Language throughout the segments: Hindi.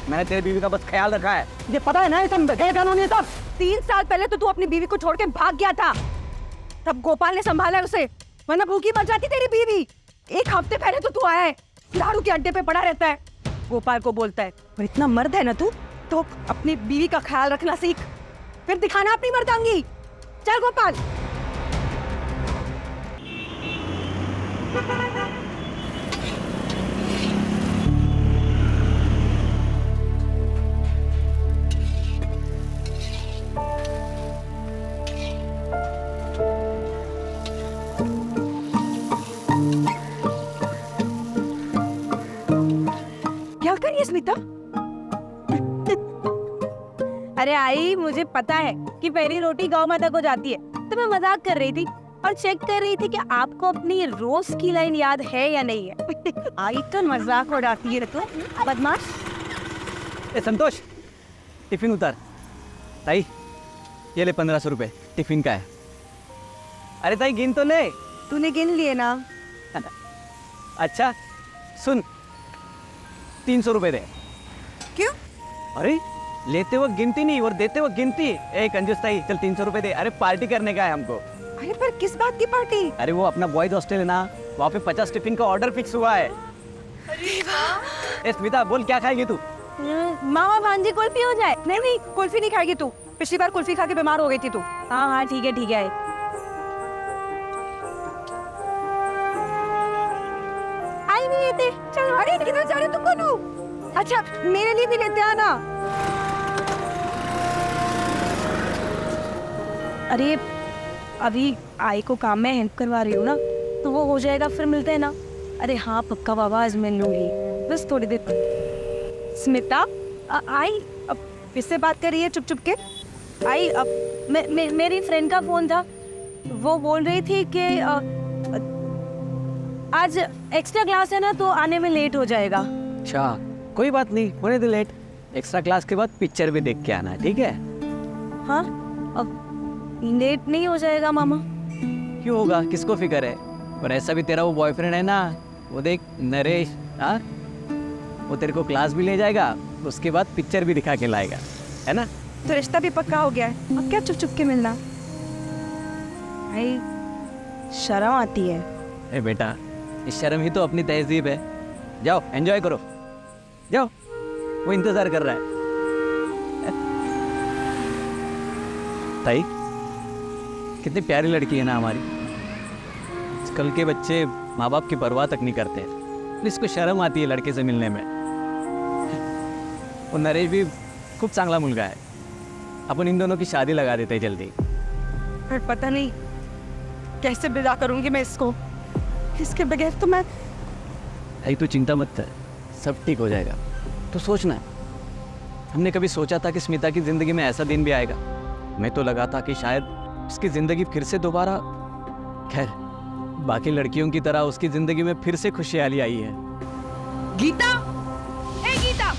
मैंने तेरी बीवी का बस ख्याल रखा है। ये पता है ना, ये सब गैर कानूनी सब। 3 साल पहले तो तू अपनी बीवी को छोड़ के भाग गया था, तब गोपाल ने संभाला उसे, वरना भूखी मर जाती तेरी बीवी। 1 हफ्ते पहले तो तू आया है, दारू के अड्डे पे पड़ा रहता है, गोपाल को बोलता है। और इतना मर्द है ना तू, तो अपनी बीवी का ख्याल रखना सीख, फिर दिखाना अपनी मर्दांगी। चल गोपाल। क्या करिए स्मिता? अरे आई, मुझे पता है कि पहली रोटी गौ माता को जाती है, तो मैं मजाक कर रही थी और चेक कर रही थी कि आपको अपनी रोज की लाइन याद है या नहीं है। आई तो मजाक उड़ाती है तू, बदमाश। ए संतोष, टिफिन उतार। ताई, ये ले 1500 रुपए, टिफिन का है। अरे ताई गिन तो ले। तूने गिन लिए ना? अच्छा सुन, 300 रुपए दे। क्यों? अरे लेते वक्त गिनती नहीं और देते वक्त गिनती। ए कंजूस ताई, चल 300 रुपए दे। अरे पार्टी करने का है हमको। अरे पर किस बात की पार्टी? अरे वो अपना बॉयज हॉस्टल है ना, वहाँ पे 50 टिफिन का ऑर्डर फिक्स हुआ है। अरे वाह। ए स्मिता, बोल क्या खाएगी तू? मामा भांजी कुल्फी हो जाए। नहीं नहीं, कुल्फी नहीं खाएगी तू, पिछली बार कुल्फी खा के बीमार हो गई थी तू। हाँ हाँ ठीक है ठीक है। आई नहीं लेते। चल। अरे किधर जा रहे तुम दोनों? अच्छा मेरे लिए भी लेते आना। अरे अभी आई को काम में हेल्प करवा रही हूँ ना, तो वो हो जाएगा, फिर मिलते हैं ना। अरे हाँ पक्का बाबा, आज मिल लूंगी, बस थोड़ी देर। स्मिता, आई अब किससे बात कर रही है चुप चुप के? आई अब मेरी फ्रेंड का फोन था, वो बोल रही थी कि आज एक्स्ट्रा क्लास है ना, तो आने में लेट हो जाएगा। अच्छा कोई बात नहीं, होने दे लेट। एक्स्ट्रा क्लास के बाद पिक्चर भी देख के आना है, ठीक है? हाँ अब लेट नहीं हो जाएगा मामा? क्यों होगा, किसको फिक्र है? पर ऐसा भी तेरा वो बॉयफ्रेंड है ना, वो देख नरेश, हाँ, वो तेरे को क्लास भी ले जाएगा, उसके बाद पिक्चर भी दिखा के लाएगा, है ना? तो रिश्ता भी पक्का हो गया है, अब क्या चुप चुप के मिलना? भाई शर्म आती है। ए बेटा, इस शर्म ही तो अपनी तहजीब है। जाओ एंजॉय करो, जाओ, वो इंतजार कर रहा है। ताई, कितनी प्यारी लड़की है ना हमारी। कल के बच्चे माँ बाप की परवाह तक नहीं करते, इसको शर्म आती है लड़के से मिलने में। और नरेश भी खूब चांगला मुलगा है, अपन इन दोनों की शादी लगा देते हैं जल्दी। पर पता नहीं कैसे विदा करूंगी मैं इसको, इसके बगैर तो मैं। भाई तू चिंता मत कर, सब ठीक हो जाएगा। तो सोचना, हमने कभी सोचा था कि स्मिता की जिंदगी में ऐसा दिन भी आएगा? मैं तो लगा था कि शायद उसकी जिंदगी फिर से दोबारा, खैर बाकी लड़कियों की तरह उसकी जिंदगी में फिर से खुशहाली आई है। गीता, ए गीता,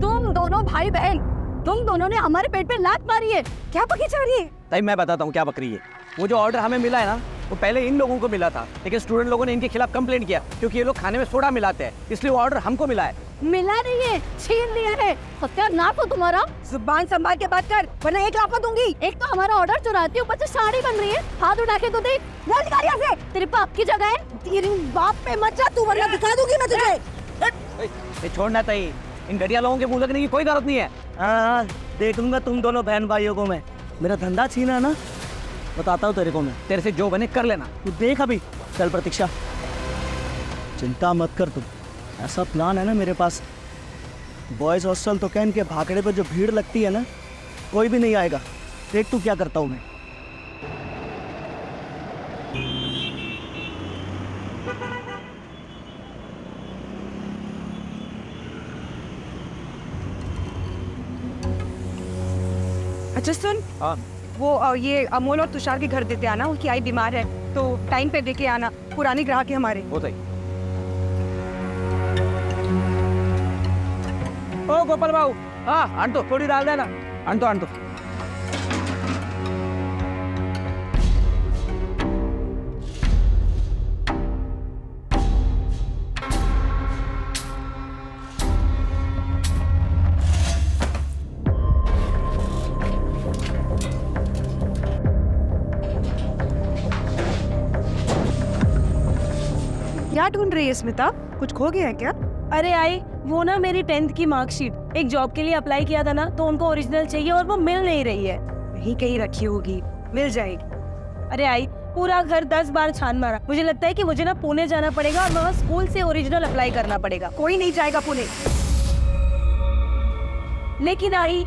तुम दोनों भाई बहन, तुम दोनों ने हमारे पेट पे लात मारी है, क्या पकी जा रही है? ताई मैं बताता हूँ क्या बकरी है। वो जो ऑर्डर हमें मिला है ना, वो पहले इन लोगों को मिला था, लेकिन स्टूडेंट लोगों ने इनके खिलाफ कंप्लेंट किया क्योंकि ये लोग खाने में सोडा मिलाते हैं, इसलिए वो ऑर्डर हमको मिला है। मिला नहीं है, छीन लिया है। सत्यानाश हो तुम्हारा, जुबान संभाल के बात कर वरना 1 लाख दूंगी। एक तो हमारा ऑर्डर चुराती है, ऊपर से साड़ी बन रही है, हाथ उठा के तो देख। से तेरे बाप की जगह है, तेरे बाप पे मत जा तू, वरना दिखा दूंगी मैं तुझे। छोड़ना ताई, इन घटिया लोगों के मुंह लगने की कोई जरूरत नहीं है। हाँ, देख लूंगा तुम दोनों बहन भाइयों को मैं। मेरा धंधा छीना ना, बताता हूँ तेरे को मैं। तेरे से जो बने कर लेना। तू देख अभी। चल प्रतीक्षा, चिंता मत कर तुम, ऐसा प्लान है ना मेरे पास। बॉयज़ हॉस्टल तो क्या, इनके भाखड़े पे जो भीड़ लगती है ना, कोई भी नहीं आएगा। देख तू क्या करता हूँ मैं। अच्छा सुन, हाँ वो ये अमोल और तुषार के घर देते आना, उनकी आई बीमार है, तो टाइम पे देके आना, पुरानी ग्राहक है हमारे। वो सही। ओ गोपाल बाबू, हाँ आंटो थोड़ी डाल देना, आंटो आंटो। ढूंढ रही है स्मिता? कुछ खो गया है क्या? अरे आई, वो ना मेरी 10th की मार्कशीट एक जॉब के लिए अप्लाई किया था ना, तो उनको ओरिजिनल चाहिए और वो मिल नहीं रही है। वहीं कहीं रखी होगी, मिल जाएगी। अरे आई, पूरा घर 10 बार छान मारा। मुझे लगता है कि मुझे ना पुणे जाना पड़ेगा और वहाँ स्कूल से ओरिजिनल अप्लाई करना पड़ेगा। कोई नहीं जाएगा पुणे। लेकिन आई,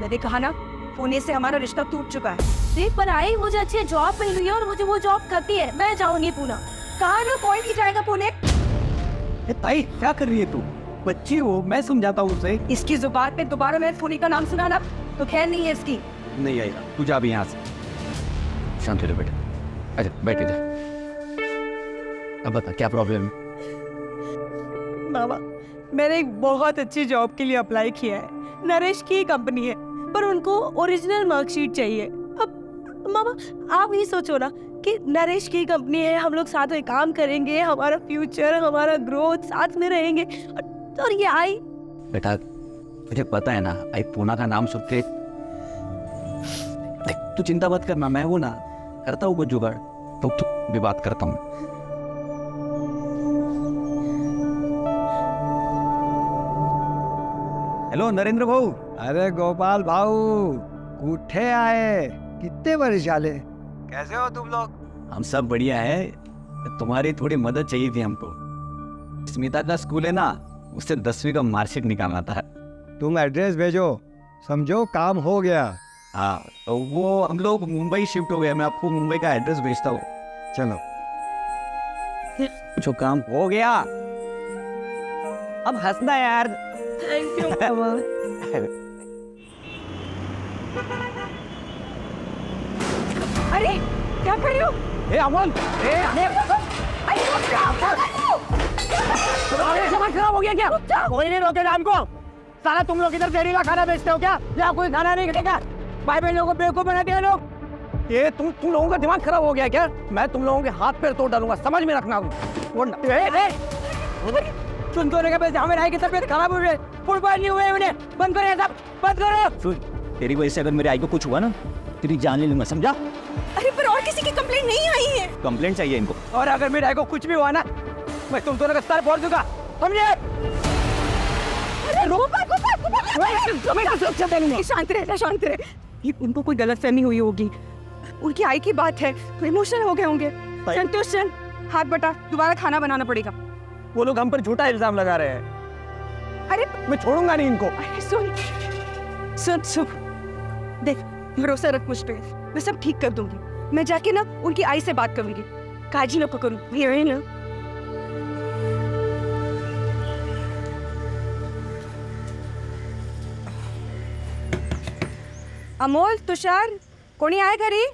मैंने कहा ना, पुणे से हमारा रिश्ता टूट चुका है। देख पर आई, मुझे अच्छी जॉब मिल रही है और मुझे वो जॉब करती है। मैं जाऊंगी पुणे। कहा ना कोई नहीं जाएगा पुणे। ताई क्या कर रही है तू? बच्ची हो, मैं समझाता हूँ उसे। इसकी जुबान पे दोबारा मैं पुणे का नाम सुना ना तो खैर नहीं है इसकी। नहीं आएगा, तू जा अभी यहाँ से। शांत हो जा बेटा। अच्छा बैठ जा। अब बता क्या प्रॉब्लम है? मामा, मैंने एक बहुत अच्छी जॉब के लिए अप्लाई किया है। नरेश की कंपनी है, पर उनको ओरिजिनल मार्कशीट चाहिए। अब मामा आप ही सोचो ना कि नरेश की कंपनी है, हम लोग साथ में काम करेंगे, हमारा फ्यूचर, हमारा ग्रोथ साथ में रहेंगे। और ये आई, बेटा मुझे पता है ना, आई पूना का नाम सुन के। देख तू चिंता मत करना, मैं हूं ना, करता हूँ कुछ जुगाड़। तो भी बात करता हूँ। हेलो नरेंद्र भाऊ। अरे गोपाल भाऊ, उठे आए, कितने वर्ष झाले, कैसे हो तुम लोग? हम सब बढ़िया है, तुम्हारी थोड़ी मदद चाहिए थी हमको। स्मिता का स्कूल है ना, उससे 10वीं का मार्कशीट निकालना था। तुम एड्रेस भेजो, समझो काम हो गया। हाँ तो वो हम लोग मुंबई शिफ्ट हो गए, मैं आपको मुंबई का एड्रेस भेजता हूँ। चलो जो काम हो गया, अब हंसना यार। Thank you. अरे क्या कर रहे हो? अमन, सामान खराब हो गया क्या? कोई नहीं रोकेगा हमको। साला तुम लोग इधर जहरीला खाना बेचते हो क्या? या कोई खाना नहीं खिलेगा? भाई बहन लोगों को बेवकूफ बना दिया लोग। ये तुम लोगों का दिमाग खराब हो गया क्या? मैं तुम लोगों के हाथ पैर तोड़ डालूंगा, समझ में रखना। सुन तो का पैसे हमें राय की तबीयत खराब हो गई, फुटबॉल नहीं हुए उन्हें, बंद करो सब, बंद करो। सुन, तेरी वजह से अगर मेरे आई को कुछ हुआ ना, तेरी जान ले लूंगा, समझा? अरे पर और किसी की कंप्लेंट नहीं आई है। कंप्लेंट चाहिए इनको। और अगर मेरे आई को कुछ भी हुआ ना, मैं तुम दोनों का सर फोड़ दूंगा, समझे? अरे शांत रहे, शांत रहे। ये उनको कोई गलतफहमी हुई होगी, उनकी आई की बात है, तो इमोशनल हो गए होंगे। संतोष चल, हाथ बटा, दोबारा खाना बनाना पड़ेगा। वो लोग हम पर झूठा इल्जाम लगा रहे हैं। अरे मैं छोड़ूंगा नहीं इनको। अरे सुन सुन सुन, देख भरोसा रख मुझ पे, मैं सब ठीक कर दूंगी। मैं जाके ना उनकी आई से बात करूंगी, काजी ना पकड़ूं, ये ना। अमोल, तुषार, कोणी आहे घरी?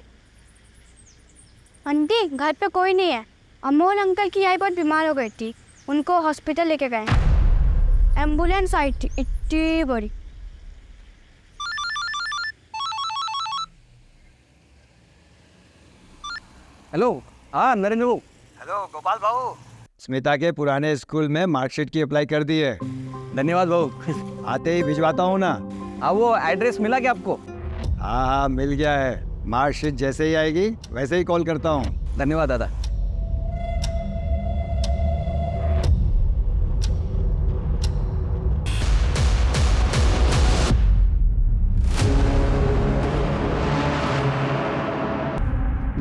आंटी घर पे कोई नहीं है। अमोल अंकल की आई बहुत बीमार हो गई थी, उनको हॉस्पिटल लेके गए। एम्बुलेंस आई थी इतनी बड़ी। हेलो, हाँ नरेंद्र बाबू। हेलो गोपाल भाऊ, स्मिता के पुराने स्कूल में मार्कशीट की अप्लाई कर दी है। धन्यवाद बाबू। आते ही भिजवाता हूँ ना। हाँ वो एड्रेस मिला क्या आपको? हाँ हाँ मिल गया है, मार्कशीट जैसे ही आएगी वैसे ही कॉल करता हूँ। धन्यवाद दादा।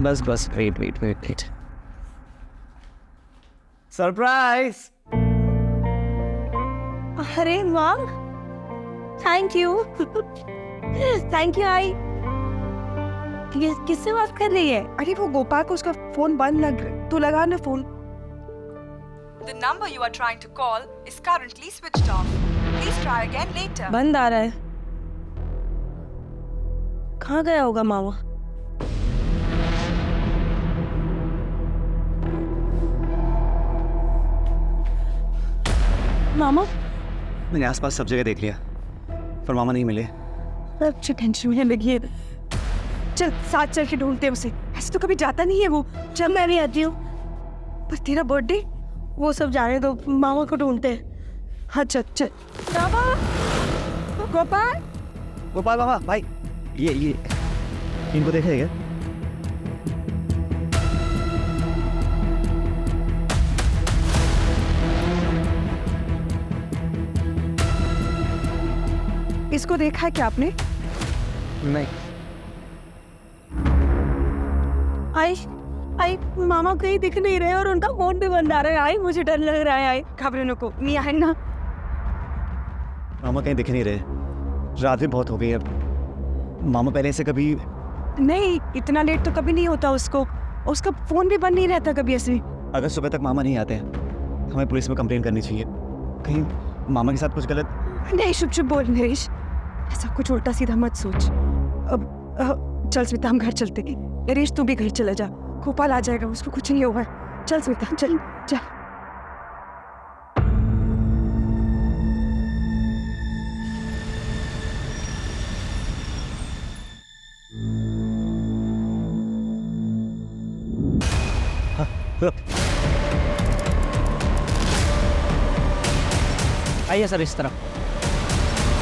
बस बस, wait wait wait wait. Surprise. अरे वाह, थैंक यू। थैंक यू आई। किससे बात कर रही है? अरे वो गोपाल को उसका फोन बंद लग रहा, तू लगा ना phone. The number you are trying to call is currently switched off. Please try again later. बंद आ रहा है। कहाँ गया होगा मामा? मामा, मैंने आसपास सब जगह देख लिया, पर मामा नहीं मिले। अच्छी टेंशन में लगी है। चल साथ चल के ढूंढते हैं उसे, ऐसे तो कभी जाता नहीं है वो। जब मैं भी आती हूँ। पर तेरा बर्थडे? वो सब जाने दो, मामा को ढूंढते हैं। हाँ चल चल। गोपाल, गोपाल बाबा भाई, ये इनको देखा है क्या? इसको देखा है क्या आपने? नहीं। आई मामा कहीं दिख नहीं रहे और उनका फोन भी बंद आ रहा है। आई मुझे डर लग रहा है। आई घबराने को नहीं है ना। मामा कहीं दिख नहीं रहे, रात भी बहुत हो गई है। मामा पहले से कभी नहीं, इतना लेट तो कभी नहीं होता उसको। उसका फोन भी बंद नहीं रहता कभी ऐसे। अगर सुबह तक मामा नहीं आते हैं हमें पुलिस में कंप्लेन करनी चाहिए। कहीं मामा के साथ कुछ गलत। नहीं, चुप चुप बोल नरेश, ऐसा कुछ उल्टा सीधा मत सोच। अब चल स्मिता, हम घर चलते। नरेश तू भी घर चला जा, गोपाल आ जाएगा, उसको कुछ नहीं हुआ है। चल स्मिता, चल चल। आइए सर, इस तरफ।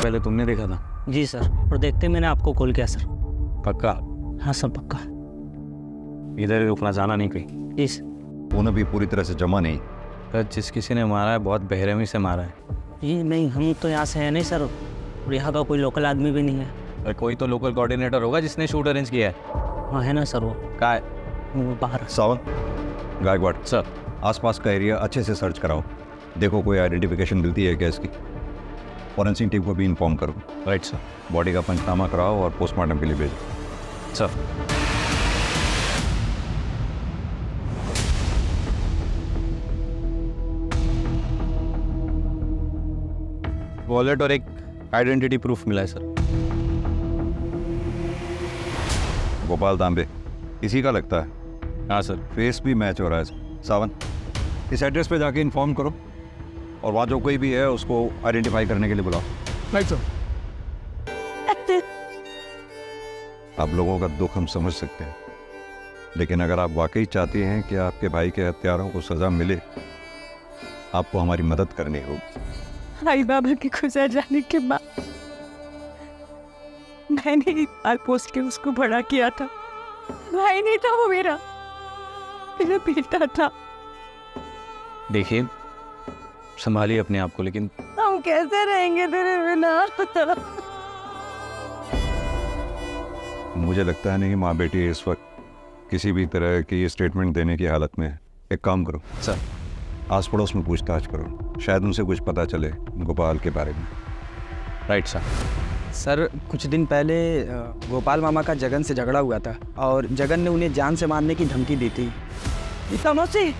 पहले तुमने देखा था? जी सर, और देखते मैंने आपको कॉल किया सर। पक्का? हाँ सर, पक्का। इधर रुकना, जाना नहीं कहीं। जी सर। खून अभी पूरी तरह से जमा नहीं। पर जिस किसी ने मारा है बहुत बेरहमी से मारा है। जी नहीं, हम तो यहाँ से हैं नहीं सर, और यहाँ का कोई लोकल आदमी भी नहीं है। और कोई तो लोकल कोऑर्डिनेटर होगा जिसने शूट अरेंज किया है। हाँ है ना सर, वो कहाँ है? वो बाहर। सावन, गायकवाड़ सर। आसपास का एरिया अच्छे से सर्च कराओ, देखो कोई आइडेंटिफिकेशन मिलती है क्या इसकी। फॉरेंसिक टीम को भी इन्फॉर्म करो। Right sir. बॉडी का पंचनामा कराओ और पोस्टमार्टम के लिए भेजो। सर। वॉलेट और एक आइडेंटिटी प्रूफ मिला है सर। गोपाल तांबे इसी का लगता है। हाँ सर। फेस भी मैच हो रहा है। सावन, इस एड्रेस पे जाके इन्फॉर्म करो और वहाँ जो कोई भी है उसको आइडेंटिफाई करने के लिए बुलाओ। Right sir. आप लोगों का दुख हम समझ सकते हैं, लेकिन अगर आप वाकई चाहते हैं कि आपके भाई के हत्यारों को सज़ा मिले, आपको हमारी मदद करनी होगी। आई बाबा के गुजर जाने के बाद मैंने ही पाल पोस के उसको बड़ा किया था। भाई नहीं था वो, मेरा बेटा था। देखिए, संभालिए अपने आप को। लेकिन हम कैसे रहेंगे तेरे बिना? मुझे लगता है नहीं माँ बेटी इस वक्त किसी भी तरह की स्टेटमेंट देने की हालत में है। एक काम करो सर, आस पड़ोस में पूछताछ करो, शायद उनसे कुछ पता चले गोपाल के बारे में। Right sir. सर, कुछ दिन पहले गोपाल मामा का जगन से झगड़ा हुआ था और जगन ने उन्हें जान से मारने की धमकी दी थी। मौसी,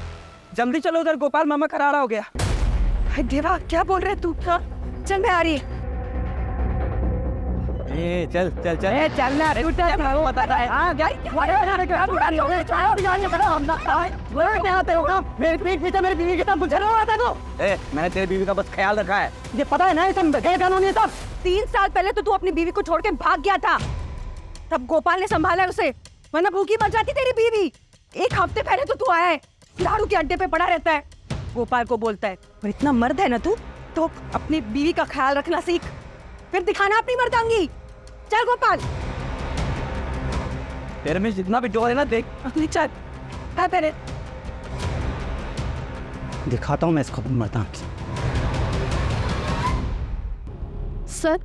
जल्दी चलो उधर, गोपाल मामा करारा हो गया। भाई देवा, क्या बोल रहे तू? चल मैं आ रही। चल चल चल। चलना वो बता रहा है। हाँ मेरी बीवी के साथ मुझे आता तो। मैंने तेरी बीवी का बस ख्याल रखा है। ये पता है ना, ये सब कानून है सब। 3 साल पहले तो तू अपनी बीवी को छोड़ के भाग गया था, तब गोपाल ने संभाला उसे, वरना भूखी मर जाती तेरी बीवी। 1 हफ्ते पहले तो तू आया है, दारू के अड्डे पे पड़ा रहता है, गोपाल को बोलता है। पर इतना मर्द है ना तू, तो अपनी बीवी का ख्याल रखना सीख, फिर दिखाना अपनी मर्दांगी। चल गोपाल, तेरे में जितना भी जोर है ना, देख। अपनी चल। हाँ तेरे दिखाता हूँ मैं इसको मरता। सर,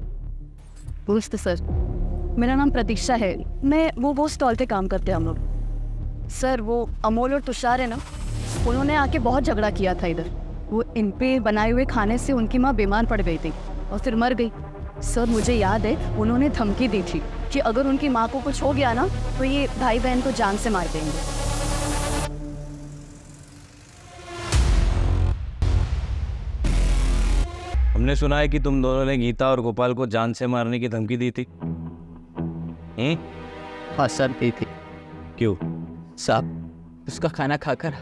नमस्ते सर, मेरा नाम प्रतीक्षा है। मैं वो स्टॉल पे काम करते हैं हम लोग। सर, वो अमोल और तुषार है ना, उन्होंने आके बहुत झगड़ा किया था इधर। वो इन पे बनाए हुए खाने से उनकी माँ बीमार पड़ गई थी और फिर मर गई। सर, मुझे याद है उन्होंने धमकी दी थी कि अगर उनकी माँ को कुछ हो गया ना तो ये भाई बहन को जान से मार देंगे। हमने सुना है कि तुम दोनों ने गीता और गोपाल को जान से मारने की धमकी दी थी। हाँ सर, दी थी। क्यों? साहब, उसका खाना खाकर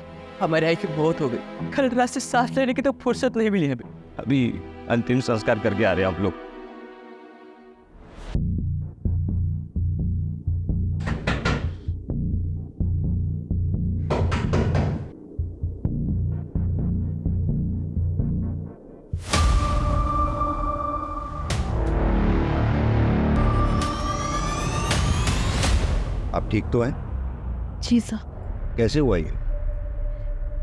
हमारे आई की मौत हो गई। कल रात से सांस लेने की तो फुर्सत नहीं मिली हमें। अभी अंतिम संस्कार करके आ रहे हैं आप लोग। आप ठीक तो हैं? जी सर। कैसे हुआ ये?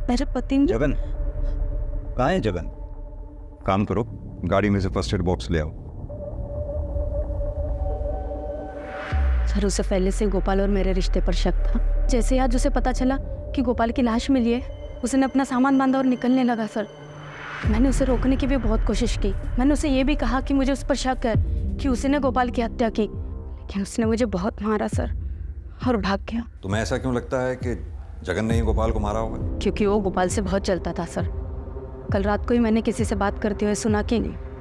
मेरे पति ने जगन कहाँ है? जगन, काम करो, गाड़ी में से फर्स्ट एड बॉक्स ले आओ। सर उसे पहले से गोपाल और मेरे रिश्ते पर शक था। जैसे आज उसे पता चला कि गोपाल की लाश मिली है, उसने अपना सामान बांधा और निकलने लगा सर। मैंने उसे रोकने की भी बहुत कोशिश की। मैंने उसे ये भी कहा कि मुझे उस पर शक है कि उसने गोपाल की हत्या की, लेकिन उसने मुझे बहुत मारा सर और भाग गया। तुम्हें ऐसा क्यों लगता है कि जगन ने ही गोपाल को मारा होगा? क्योंकि वो गोपाल से बहुत चलता था सर। कल रात को ही मैंने किसी से बात करते हुए सुना कि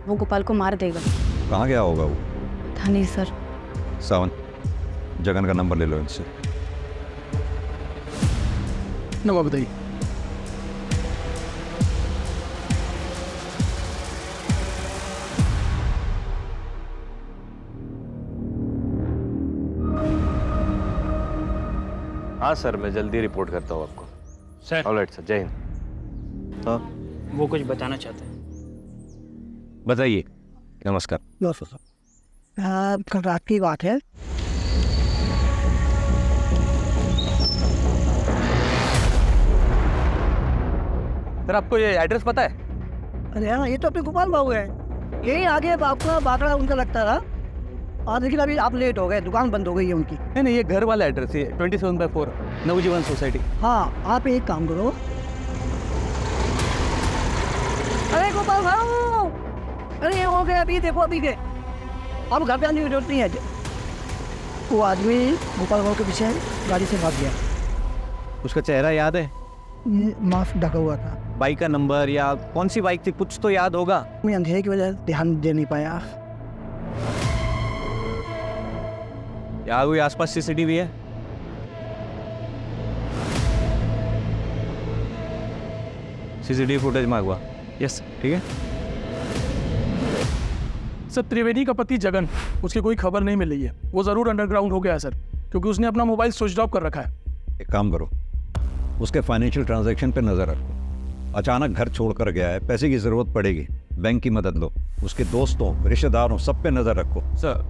वो गोपाल को मार देगा। कहाँ गया होगा वो? था नहीं सर। सावन, जगन का नंबर ले लो इनसे। नंबर बताइए। हाँ सर, मैं जल्दी रिपोर्ट करता हूँ आपको। सर ऑलराइट सर, जय हिंद। वो कुछ बताना चाहते हैं। बताइए। नमस्कार। कल रात की बात है। सर आपको ये एड्रेस पता है? अरे हाँ, ये तो अपने गोपाल बाबू है। यही आगे आपका बाकड़ा उनका लगता था। और लेकिन अभी आप लेट हो गए, दुकान बंद हो गई है उनकी। नहीं नहीं, ये घर वाला एड्रेस है, 27/4 नवजीवन सोसाइटी। हाँ, आप एक काम करो। अरे गोपाल भाऊ, अरे ये हो गया, अभी देखो अभी के। अब घर पे आने की जरूरत नहीं है। वो आदमी गोपाल भाऊ के पीछे गाड़ी से भाग गया। उसका चेहरा याद है? मास्क ढका हुआ था। बाइक का नंबर या कौन सी बाइक थी, कुछ तो याद होगा। मैं अंधेरे की वजह से ध्यान दे नहीं पाया। यहाँ कोई आसपास सीसीटीवी है? CCTV footage मांगवा। यस, ठीक है। सर त्रिवेदी का पति जगन, उसकी कोई खबर नहीं मिल रही है। वो ज़रूर अंडरग्राउंड हो गया है सर, क्योंकि उसने अपना मोबाइल स्विच ऑफ कर रखा है। एक काम करो, उसके फाइनेंशियल ट्रांजैक्शन पे नज़र रखो। अचानक घर छोड़कर गया है, पैसे की ज़रूरत पड़ेगी, बैंक की मदद लो। उसके दोस्तों, रिश्तेदारों, सब पे नज़र रखो। सर,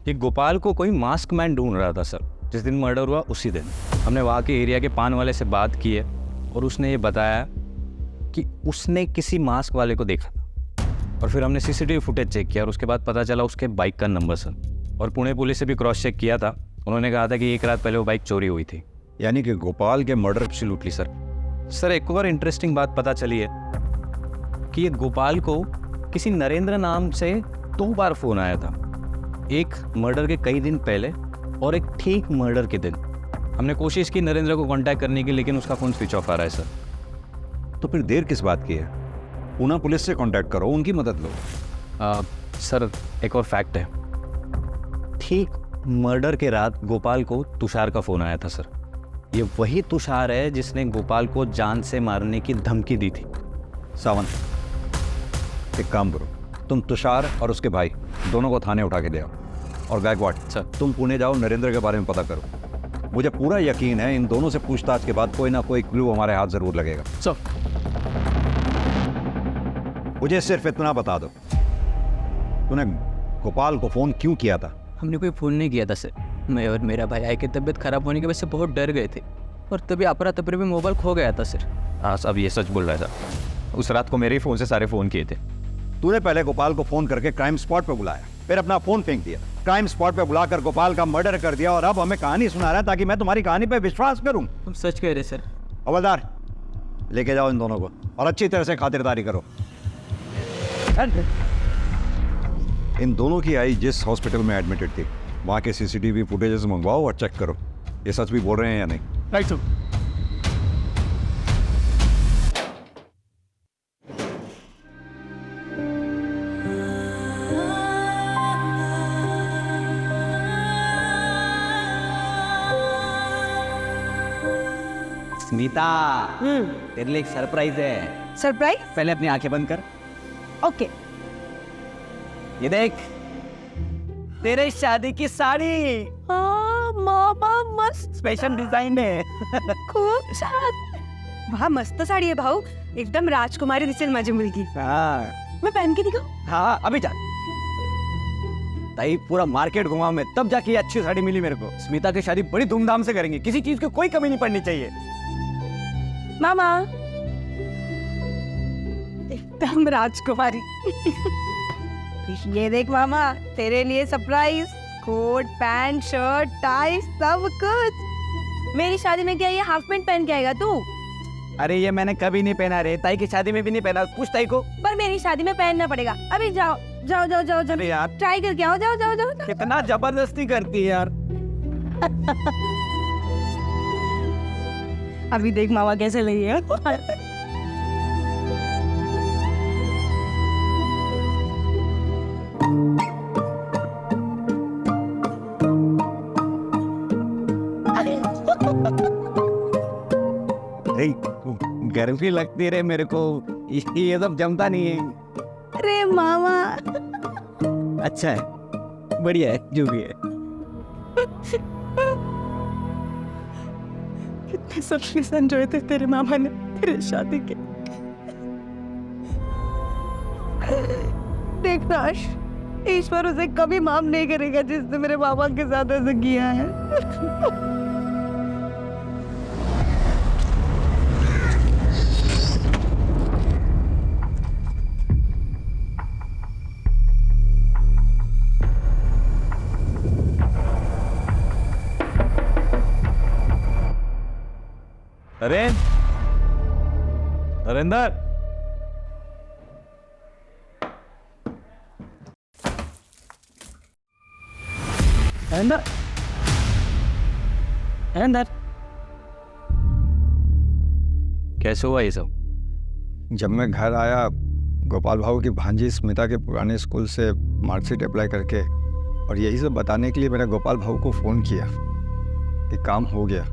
ये गोपाल को कोई मास्क मैन ढूंढ रहा था सर। जिस दिन मर्डर हुआ उसी दिन हमने वहाँ के एरिया के पान वाले से बात की है और उसने ये बताया कि उसने किसी मास्क वाले को देखा था। और फिर हमने सीसीटीवी फुटेज चेक किया और उसके बाद पता चला उसके बाइक का नंबर सर। और पुणे पुलिस से भी क्रॉस चेक किया था, उन्होंने कहा था कि एक रात पहले वो बाइक चोरी हुई थी। यानी कि गोपाल के मर्डर। Absolutely sir. सर एक और इंटरेस्टिंग बात पता चली है कि ये गोपाल को किसी नरेंद्र नाम से 2 बार फ़ोन आया था। एक मर्डर के कई दिन पहले और एक ठीक मर्डर के दिन। हमने कोशिश की नरेंद्र को कांटेक्ट करने की, लेकिन उसका फ़ोन स्विच ऑफ आ रहा है सर। तो फिर देर किस बात की है? पूना पुलिस से कांटेक्ट करो, उनकी मदद लो। सर एक और फैक्ट है, ठीक मर्डर के रात गोपाल को तुषार का फ़ोन आया था सर। ये वही तुषार है जिसने गोपाल को जान से मारने की धमकी दी थी। सावन, एक काम करो, तुम तुषार और उसके भाई दोनों को थाने उठा के ले आओ। और गायकवाड़ सर, तुम पुणे जाओ, नरेंद्र के बारे में पता करो। मुझे पूरा यकीन है इन दोनों से पूछताछ के बाद कोई ना कोई क्लू हमारे हाथ जरूर लगेगा। सर मुझे सिर्फ इतना बता दो, तूने गोपाल को फ़ोन क्यों किया था? हमने कोई फ़ोन नहीं किया था सर। मैं और मेरा भाई की तबीयत खराब होने की वजह से बहुत डर गए थे और तभी अपरा तपरे में मोबाइल खो गया था सर। हाँ, अब ये सच बोल रहा है सर। उस रात को मेरे ही फ़ोन से सारे फ़ोन किए थे। तूने पहले गोपाल को फ़ोन करके क्राइम स्पॉट पे बुलाया, फिर अपना फ़ोन फेंक दिया, क्राइम स्पॉट पे बुलाकर गोपाल का मर्डर कर दिया और अब हमें कहानी सुना रहा है ताकि मैं तुम्हारी कहानी पे विश्वास करूं। तुम सच कह रहे सर। हवलदार, लेके जाओ इन दोनों को और अच्छी तरह से खातिरदारी करो। इन दोनों की आई जिस हॉस्पिटल में एडमिटेड थी, वहाँ के सीसीटीवी फुटेजेस मंगवाओ और चेक करो ये सच भी बोल रहे हैं या नहीं। Right sir. स्मिता, तेरे लिए एक सरप्राइज है। सरप्राइज? पहले अपनी आंखें बंद कर। ओके। ये देख, तेरे शादी की साड़ी। हाँ मामा, मस्त स्पेशल डिजाइन है। खूब साथ। वाह मस्त साड़ी है भाऊ, एकदम राजकुमारी दिसेल माझी मुलगी। हाँ मैं पहन के दिखाऊं? हाँ, अभी जा। ताई पूरा मार्केट घुमा मैं, तब जाके ये अच्छी साड़ी मिली मेरे को। स्मिता की शादी बड़ी धूमधाम से करेंगे, किसी चीज की कोई कमी नहीं पड़नी चाहिए। मामा एकदम राजकुमारी। ये देख मामा, तेरे लिए surprise. Coat pant shirt tie सब कुछ। मेरी शादी में क्या ये हाफ पैंट पहन के आएगा तू? अरे ये मैंने कभी नहीं पहना रे, ताई की शादी में भी नहीं पहना, पूछ ताई को। पर मेरी शादी में पहनना पड़ेगा। अभी जाओ जाओ जाओ जाओ जाओ, अरे यार ट्राई करके आओ, जाओ जाओ जाओ, जाओ। कितना जबरदस्ती करती है यार। अभी देख मामा कैसे लगी है। गर्मी लगती रे मेरे को, ये सब जमता नहीं है। अरे मामा अच्छा है, बढ़िया है, जो भी है। कितने सबके संजोए थे तेरे मामा ने तेरे शादी के। देखना ईश्वर उसे कभी माफ नहीं करेगा जिसने मेरे मामा के साथ ऐसा किया है। नरेंद्र, अंदर अंदर। कैसे हुआ ये सब? जब मैं घर आया, गोपाल भाऊ की भांजी स्मिता के पुराने स्कूल से मार्कशीट अप्लाई करके, और यही सब बताने के लिए मैंने गोपाल भाऊ को फ़ोन किया कि काम हो गया।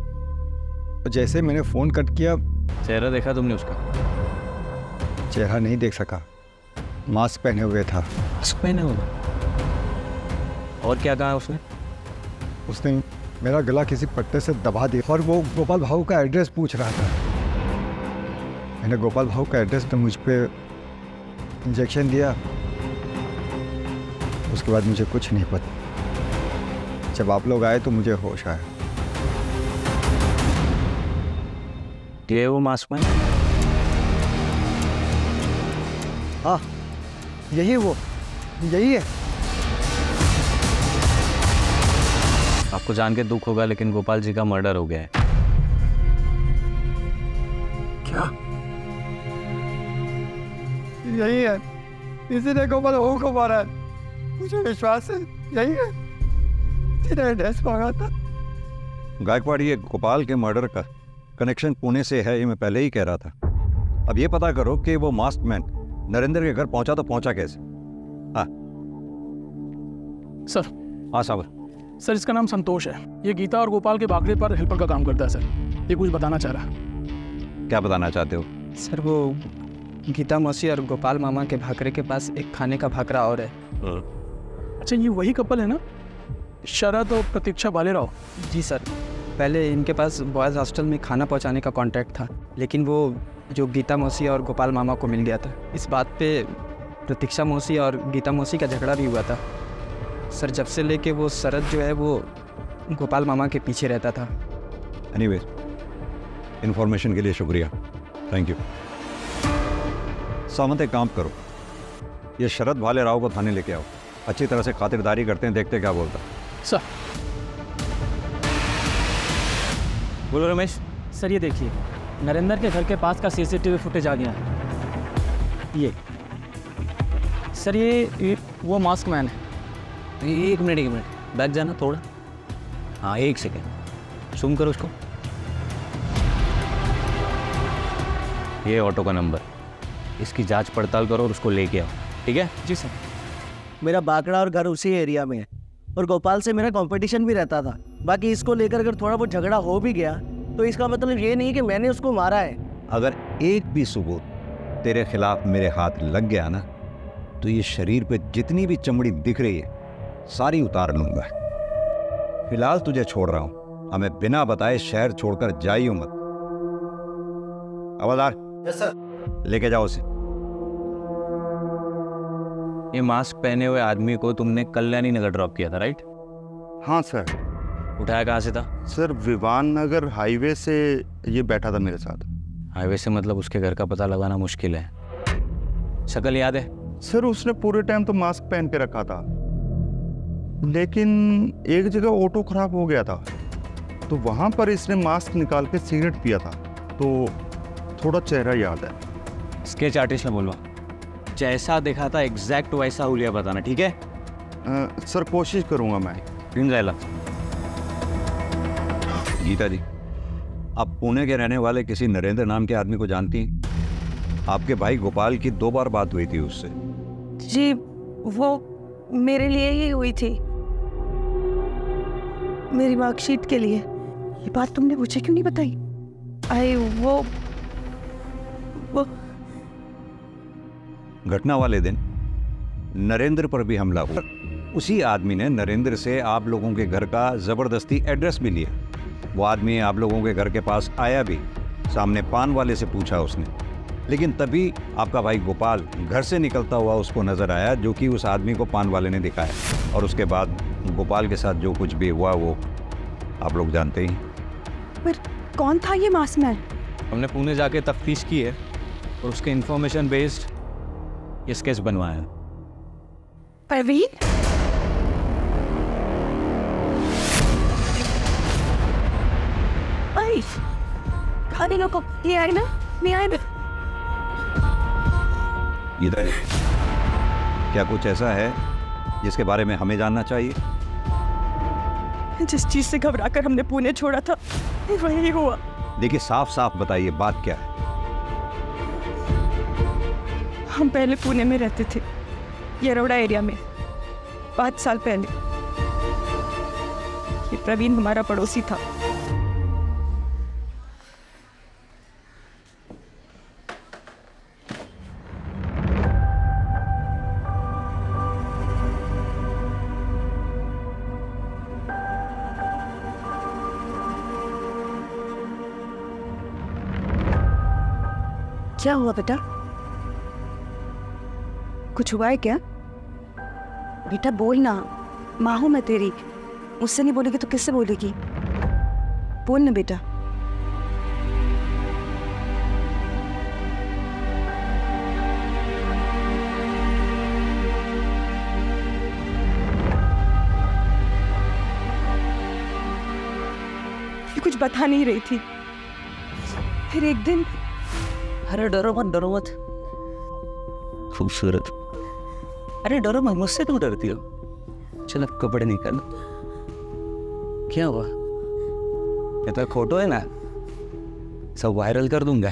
और जैसे मैंने फ़ोन कट किया, चेहरा देखा तुमने उसका? चेहरा नहीं देख सका, मास्क पहने हुए था। मास्क पहने हुए? और क्या कहा उसने? उसने मेरा गला किसी पट्टे से दबा दिया और वो गोपाल भाऊ का एड्रेस पूछ रहा था। मैंने गोपाल भाऊ का एड्रेस तो मुझ पे इंजेक्शन दिया। उसके बाद मुझे कुछ नहीं पता। जब आप लोग आए तो मुझे होश आया। ये वो मास्क में? हाँ, यही है। आपको जान के दुख होगा, लेकिन गोपाल जी का मर्डर हो गया है। क्या? यही है, इसी ने गोपाल भाऊ को मारा है। मुझे विश्वास है यही है, इसी ने एड्रेस मांगा था। गायकवाड़, ये गोपाल के मर्डर का कनेक्शन पुणे से है, ये मैं पहले ही कह रहा था। अब ये पता करो कि वो मास्क मैन नरेंद्र के घर पहुंचा तो पहुंचा कैसे? हाँ सर। हाँ साबर। सर, इसका नाम संतोष है। ये गीता और गोपाल के भागने पर हेल्पर का काम करता है सर। ये कुछ बताना चाह रहा है। क्या बताना चाहते हो? सर, वो गीता मौसी और गोपाल मामा के भाकरे के पास एक खाने का भाकरा और है। अच्छा, ये वही कपल है ना, शरद और प्रतीक्षा भालेराव? जी सर, पहले इनके पास बॉयज़ हॉस्टल में खाना पहुंचाने का कॉन्ट्रैक्ट था, लेकिन वो जो गीता मौसी और गोपाल मामा को मिल गया था। इस बात पे प्रतीक्षा मौसी और गीता मौसी का झगड़ा भी हुआ था सर। जब से लेके वो शरद जो है वो गोपाल मामा के पीछे रहता था। एनीवे, इन्फॉर्मेशन के लिए शुक्रिया, थैंक यू। सामंत, एक काम करो, ये शरद भालेराव को थाने लेके आओ। अच्छी तरह से खातिरदारी करते हैं, देखते क्या बोलता। सर। बोलो रमेश। सर, ये देखिए, नरेंद्र के घर के पास का सीसीटीवी फुटेज आ गया है। ये सर, ये वो मास्क मैन है। एक मिनट, बैठ जाना थोड़ा। हाँ, एक सेकेंड, जूम करो उसको। ये ऑटो का नंबर, इसकी जांच पड़ताल करो और उसको लेके आओ, ठीक है? जी सर। मेरा बाकड़ा और घर उसी एरिया में है, और गोपाल से मेरा कंपटीशन भी रहता था। बाकी इसको लेकर अगर थोड़ा बहुत झगड़ा हो भी गया तो इसका मतलब ये नहीं कि मैंने उसको मारा है। अगर एक भी सबूत तेरे खिलाफ मेरे हाथ लग गया ना, तो ये शरीर पे जितनी भी चमड़ी दिख रही है सारी उतार लूंगा। फिलहाल तुझे छोड़ रहा हूं, हमें बिना बताए शहर छोड़कर जाइयो मत। हवलदार। Yes sir. लेके जाओ उसे। ये मास्क पहने हुए आदमी को तुमने कल्याणी नगर ड्रॉप किया था, राइट? हाँ सर। उठाया कहाँ से था? सर, विवान नगर हाईवे से ये बैठा था मेरे साथ। हाईवे से मतलब उसके घर का पता लगाना मुश्किल है। शक्ल याद है? सर, उसने पूरे टाइम तो मास्क पहन के रखा था, लेकिन एक जगह ऑटो खराब हो गया था, तो वहाँ पर इसने मास्क निकाल के सिगरेट पिया था, तो थोड़ा चेहरा याद है। स्केच आर्टिस्ट ने बोलवा, जैसा देखा था एग्जैक्ट वैसा हुलिया बताना, ठीक है? सर कोशिश करूँगा मैं। गीता जी, आप पुणे के रहने वाले किसी नरेंद्र नाम के आदमी को जानती हैं? आपके भाई गोपाल की 2 बार बात हुई थी उससे। जी, वो मेरे लिए ही हुई थी, मेरी मार्कशीट के लिए। ये बात तुमने मुझे क्यों नहीं बताई? आई वो घटना वाले दिन नरेंद्र पर भी हमला हुआ। उसी आदमी ने नरेंद्र से आप लोगों के घर का जबरदस्ती एड्रेस भी लिया। वो आदमी आप लोगों के घर के पास आया भी, सामने पान वाले से पूछा उसने, लेकिन तभी आपका भाई गोपाल घर से निकलता हुआ उसको नजर आया, जो कि उस आदमी को पान वाले ने दिखाया। और उसके बाद गोपाल के साथ जो कुछ भी हुआ वो आप लोग जानते ही। पर कौन था ये मासमैन? हमने पुणे जाके तफ्तीश की है और उसके इंफॉर्मेशन बेस्ड ये स्केच बनवाया है। परवीन? आई खाने लोगों को ये आए ना, मैं आए ना। गीता जी, क्या कुछ ऐसा है जिसके बारे में हमें जानना चाहिए? जिस चीज से घबराकर हमने पुणे छोड़ा था वही हुआ। देखिए, साफ साफ बताइए बात क्या है। हम पहले पुणे में रहते थे, येरवड़ा एरिया में, 5 साल पहले। ये प्रवीण हमारा पड़ोसी था। क्या हुआ बेटा? कुछ हुआ है क्या? बेटा बोल ना, माँ हूं मैं तेरी। मुझसे नहीं बोलेगी तो किससे बोलेगी? बोल ना बेटा। ये कुछ बता नहीं रही थी। फिर एक दिन, अरे डरो मत। खूबसूरत। अरे डरो मत, मुझसे क्यों डरती हो? चल अब कपड़े निकाल। क्या हुआ? ये तो फोटो है ना, सब वायरल कर दूंगा।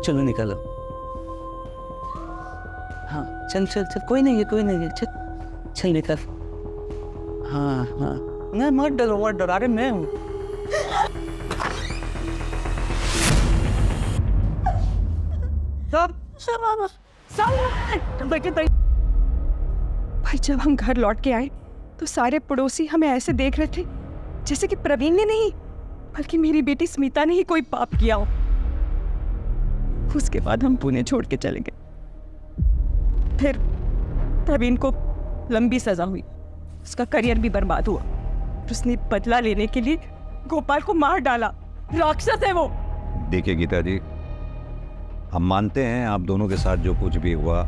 चलो निकालो। हाँ चल, कोई नहीं है, चल निकल। हाँ नहीं, मत डरो। अरे मैं हूँ। भाई जब हम घर लौट के आए तो सारे पड़ोसी हमें ऐसे देख रहे थे जैसे कि प्रवीण ने नहीं, बल्कि मेरी बेटी स्मिता ने ही कोई पाप किया हो। उसके बाद हम पुणे छोड़ के चले गए। फिर प्रवीण को लंबी सजा हुई, उसका करियर भी बर्बाद हुआ। उसने बदला लेने के लिए गोपाल को मार डाला। राक्षस है वो। देखिए गीता जी, हम मानते हैं आप दोनों के साथ जो कुछ भी हुआ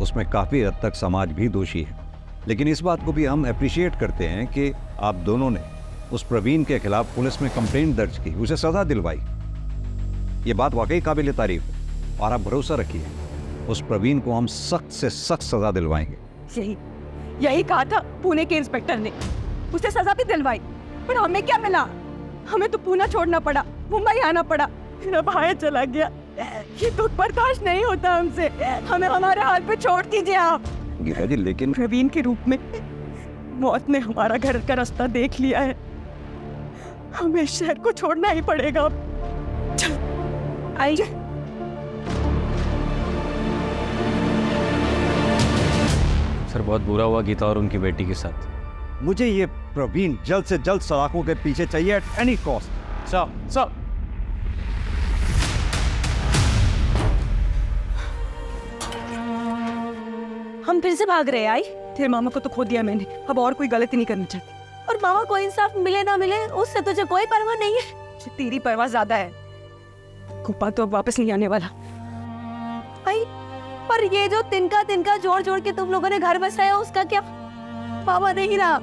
उसमें काफ़ी हद तक समाज भी दोषी है, लेकिन इस बात को भी हम अप्रिशिएट करते हैं कि आप दोनों ने उस प्रवीण के खिलाफ पुलिस में कंप्लेंट दर्ज की, उसे सज़ा दिलवाई। ये बात वाकई काबिल तारीफ है और आप भरोसा रखिए उस प्रवीण को हम सख्त से सख्त सज़ा दिलवाएंगे। यही कहा था पुणे के इंस्पेक्टर ने, उसे सजा भी दिलवाई। पर हमें क्या मिला? हमें तो पुणे छोड़ना पड़ा, मुंबई आना पड़ा। मेरा भाई चला गया। ये दुख बर्दाश्त नहीं होता हमसे। हमें हमारे हाल पे छोड़ दीजिए आप। गीता जी, लेकिन प्रवीण के रूप में मौत ने हमारा घर का रास्ता देख लिया है। हमें शहर को छोड़ना ही पड़ेगा। आइए। सर बहुत बुरा हुआ गीता और उनकी बेटी के साथ। मुझे ये प्रवीण जल्द से जल्द सलाखों के पीछे चाहिए एट एनी कॉस्ट। सब हम फिर से भाग रहे हैं। आई तेरे मामा को तो खो दिया मैंने, अब और कोई गलती नहीं करनी चाहती। और मामा को इंसाफ मिले ना मिले उससे तुझे कोई परवाह नहीं है। तेरी परवाह ज्यादा है। गोपाल तो अब वापस नहीं आने वाला। आई पर ये जो तिनका तिनका जोड़ जोड़ के तुम लोगों ने घर बसाया उसका क्या? मामा नहीं रहा,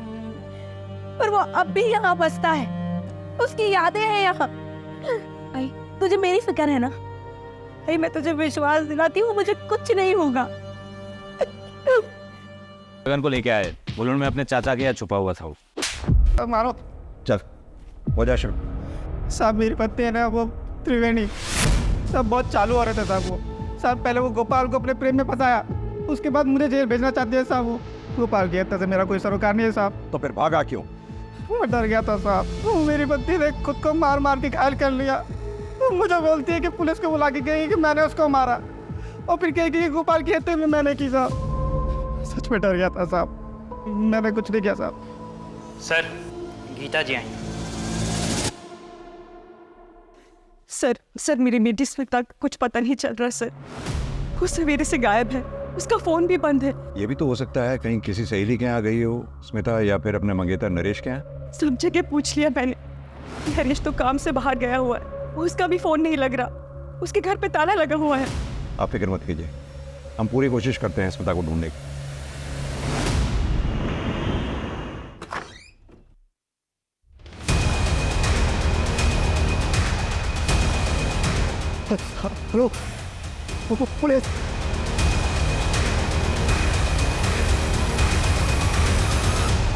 पर वो अब भी यहाँ बसता है, उसकी यादें हैं यहाँ। आई, तुझे मेरी फिक्र है ना? आई, मैं तुझे विश्वास दिलाती हूँ मुझे कुछ नहीं होगा। गगन को लेके आए, बुलून में अपने चाचा के यहाँ छुपा हुआ था वो। मारो। चल हो जा शुरू। साहब मेरी पत्नी है ना वो त्रिवेणी, सब बहुत चालू हो रहे थे साहब। वो साहब पहले वो गोपाल को अपने प्रेम में फंसाया, उसके बाद मुझे जेल भेजना चाहती है साहब। वो गोपाल की हत्या से मेरा कोई सरोकार नहीं है साहब। तो फिर भागा क्यों? मैं डर गया था साहब, वो मेरी पत्नी ने खुद को मार मार के घायल कर लिया। वो मुझे बोलती है कि पुलिस को बुला के गई कि मैंने उसको मारा, और फिर कहेगी कि गोपाल की हत्या में मैंने की साहब। सच में डर गया था साहब, मैंने कुछ नहीं किया साहब। सर गीता जी आई। सर मेरी बेटी स्मिता कुछ पता नहीं चल रहा सर, वो सवेरे से गायब है, उसका फोन भी बंद है। ये भी तो हो सकता है कहीं किसी सहेली के यहाँ गई हो स्मिता, या फिर अपने मंगेतर नरेश के यहाँ। सब जगह पूछ लिया मैंने, नरेश तो काम से बाहर गया हुआ है, उसका भी फोन नहीं लग रहा, उसके घर पे ताला लगा हुआ है। आप फिक्र मत कीजिए, हम पूरी कोशिश करते हैं स्मिता को ढूंढने की। Hello police.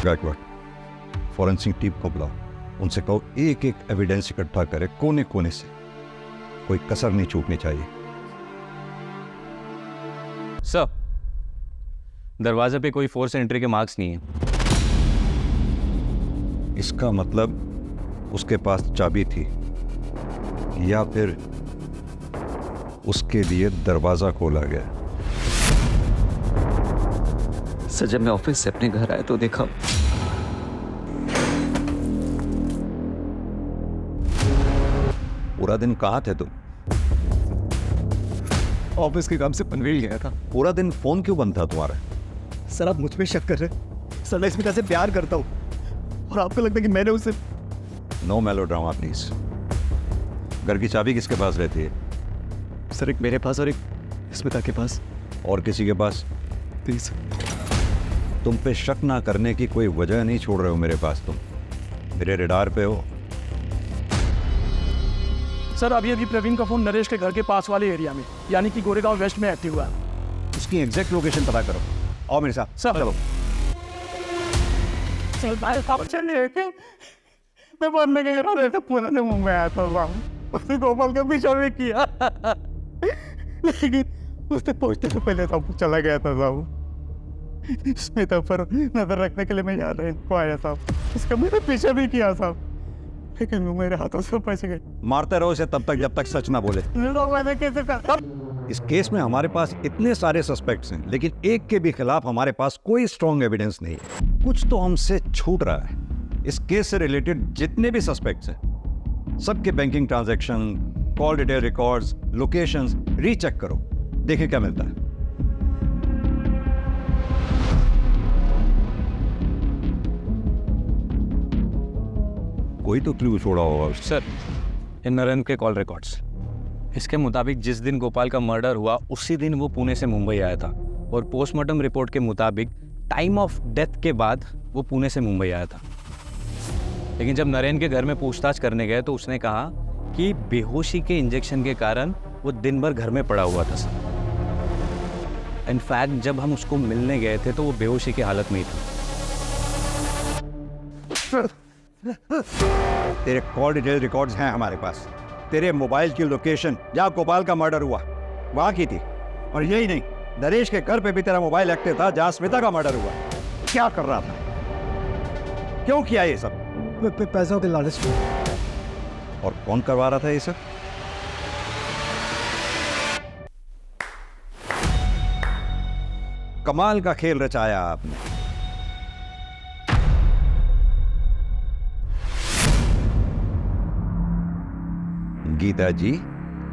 Gaikwad, forensic team को बुलाओ, उनसे कहो एक एक एविडेंस इकट्ठा करे कोने कोने से, कोई कसर नहीं छूटनी चाहिए। सर, दरवाजे पे कोई फोर्स एंट्री के मार्क्स नहीं है। इसका मतलब उसके पास चाबी थी, या फिर उसके लिए दरवाजा खोला गया। सर जब मैं ऑफिस से अपने घर आया तो देखा पूरा दिन कहाँ थे तुम? ऑफिस के काम से पनवेल गया था। पूरा दिन फोन क्यों बंद था तुम्हारा? सर आप मुझ पे शक कर रहे हैं? सर मैं स्मिता से प्यार करता हूँ और आपको लगता है कि मैंने उसे। No melodrama please. घर की चाबी किसके पास रहती है? सर एक मेरे पास और एक स्मिता के पास। और किसी के पास? प्लीज। तुम पे शक ना करने की कोई वजह नहीं छोड़ रहे हो मेरे पास, तुम मेरे रेडार पे हो। सर अभी अभी प्रवीण का फोन नरेश के घर के पास वाले एरिया में, यानी कि गोरेगांव वेस्ट में एक्टिव हुआ है। उसकी एग्जैक्ट लोकेशन पता करो। आओ मेरे साथ। सर चलो। मैं बनने गया था, पूरा दिन मुंबई आया था, उसने गोपाल का पीछा भी किया, लेकिन उसने पहुंचने से पहले सब चला गया था साहब। स्मिता पर नजर रखने के लिए मैं यहाँ रहने को आया साहब, इसका मैंने पीछा भी किया साहब, लेकिन वो मेरे हाथों से बच गए। मारते रहो इसे तब तक जब तक सच ना बोले। मैंने कैसे कहा? इस केस में हमारे पास इतने सारे सस्पेक्ट्स हैं, लेकिन एक के भी खिलाफ हमारे पास कोई स्ट्रॉन्ग एविडेंस नहीं है। कुछ तो हमसे छूट रहा है। इस केस से रिलेटेड जितने भी सस्पेक्ट्स हैं, सबके banking transaction, call detail records, locations recheck करो, देखिए क्या मिलता है। कोई तो क्लू छोड़ा होगा। सर, इन नरेंद्र के कॉल रिकॉर्ड्स, इसके मुताबिक जिस दिन गोपाल का मर्डर हुआ उसी दिन वो पुणे से मुंबई आया था, और पोस्टमार्टम रिपोर्ट के मुताबिक टाइम ऑफ डेथ के बाद वो पुणे से मुंबई आया था। लेकिन जब नरेंद्र के घर में पूछताछ करने गए तो उसने कहा कि बेहोशी के इंजेक्शन के कारण वो दिन भर घर में पड़ा हुआ था सर। इनफैक्ट जब हम उसको मिलने गए थे तो वो बेहोशी की हालत में ही था। तेरे कॉल डिटेल रिकॉर्ड्स हैं हमारे पास। तेरे मोबाइल की लोकेशन जहाँ गोपाल का मर्डर हुआ वहाँ की थी, और यही नहीं, नरेश के घर पे भी तेरा मोबाइल एक्टिव था जहाँ स्मिता का मर्डर हुआ। क्या कर रहा था? क्यों किया ये सब? पैसों के लालच में। और कौन करवा रहा था ये सब? कमाल का खेल रचाया आपने। गीता जी,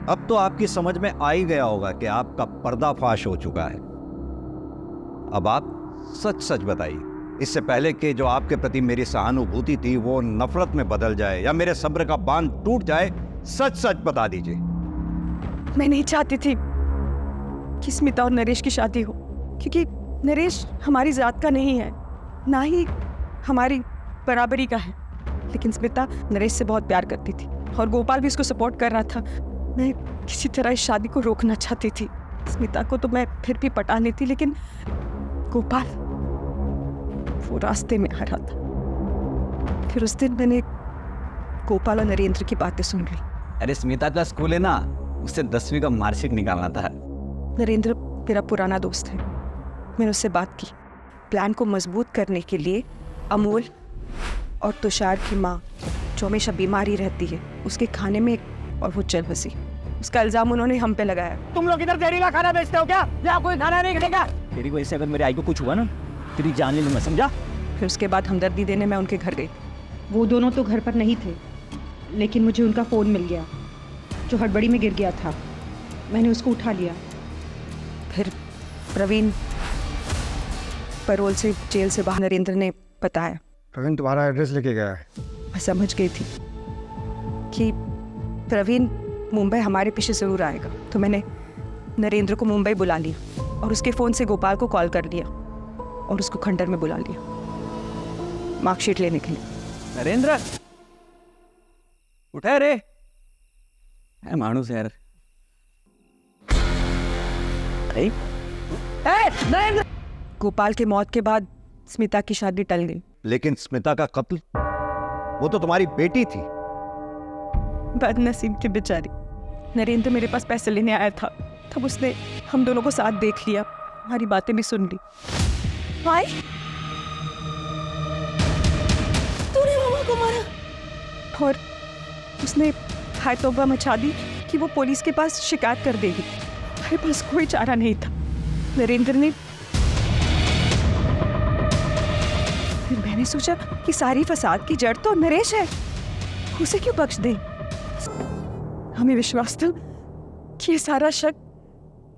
अब तो आपकी समझ में आ ही गया होगा कि आपका पर्दाफाश हो चुका है। अब आप सच सच बताइए, इससे पहले कि जो आपके प्रति मेरी सहानुभूति थी वो नफरत में बदल जाए या मेरे सब्र का बांध टूट जाए, सच सच बता दीजिए। मैं नहीं चाहती थी कि स्मिता और नरेश की शादी हो, क्योंकि नरेश हमारी जात का नहीं है, ना ही हमारी बराबरी का है। लेकिन स्मिता नरेश से बहुत प्यार करती थी और गोपाल भी उसको सपोर्ट कर रहा था। मैं किसी तरह इस शादी को रोकना चाहती थी। स्मिता को तो मैं फिर भी पटा लेती, लेकिन गोपाल वो रास्ते में आ रहा था। फिर उस दिन मैंने गोपाल और नरेंद्र की बातें सुन ली। अरे स्मिता का स्कूल है ना, उससे 10वीं का मार्कशीट निकालना था। नरेंद्र मेरा पुराना दोस्त है। मैंने उससे बात की। प्लान को मजबूत करने के लिए अमोल और तुषार की माँ, जो हमेशा बीमारी रहती है, उसके खाने में और वो चल बसी। उसका इल्जाम उन्होंने हम पे लगाया। तुम लोग इधर जहरीला खाना बेचते हो क्या? या कोई खाना नहीं खिलेगा? तेरी वजह से अगर मेरी आई को कुछ हुआ ना, तेरी जान ले लूंगा, समझा? फिर उसके बाद हमदर्दी देने मैं उनके घर गई। वो दोनों तो घर पर नहीं थे, लेकिन मुझे उनका फ़ोन मिल गया जो हड़बड़ी में गिर गया था। मैंने उसको उठा लिया। फिर प्रवीण पैरोल से जेल से बाहर नरेंद्र ने बताया। प्रवीण तुम्हारा एड्रेस लेके गया है। मैं समझ गई थी कि प्रवीण मुंबई हमारे पीछे ज़रूर आएगा, तो मैंने नरेंद्र को मुंबई बुला लिया और उसके फ़ोन से गोपाल को कॉल कर लिया और उसको खंडर में बुला लिया मार्कशीट लेने के लिए। नरेंद्र उठा रे, है मानुस यार। नरेंद्र! गोपाल की मौत के बाद स्मिता की शादी टल गई। लेकिन स्मिता का कत्ल, वो तो तुम्हारी बेटी थी। बदनसीब की बेचारी। नरेंद्र मेरे पास पैसे लेने आया था, तब उसने हम दोनों को साथ देख लिया, हमारी बातें भी सुन ली। भाई, तूने मामा को मारा? और उसने हाय तौबा मचा दी कि वो पुलिस के पास शिकायत कर देगी। हमारे पास कोई चारा नहीं था। नरेंद्र ने, फिर मैंने सोचा कि सारी फसाद की जड़ तो नरेश है, उसे क्यों बख्श दें। हमें विश्वास था कि ये सारा शक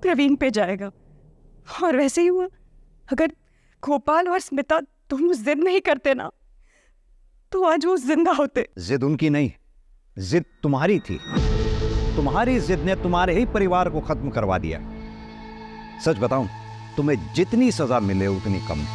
प्रवीण पे जाएगा, और वैसे ही हुआ। अगर गोपाल और स्मिता दोनों जिद नहीं करते ना, तो आज वो जिंदा होते। जिद उनकी नहीं, जिद तुम्हारी थी। तुम्हारी जिद ने तुम्हारे ही परिवार को खत्म करवा दिया। सच बताऊं, तुम्हें जितनी सजा मिले उतनी कम।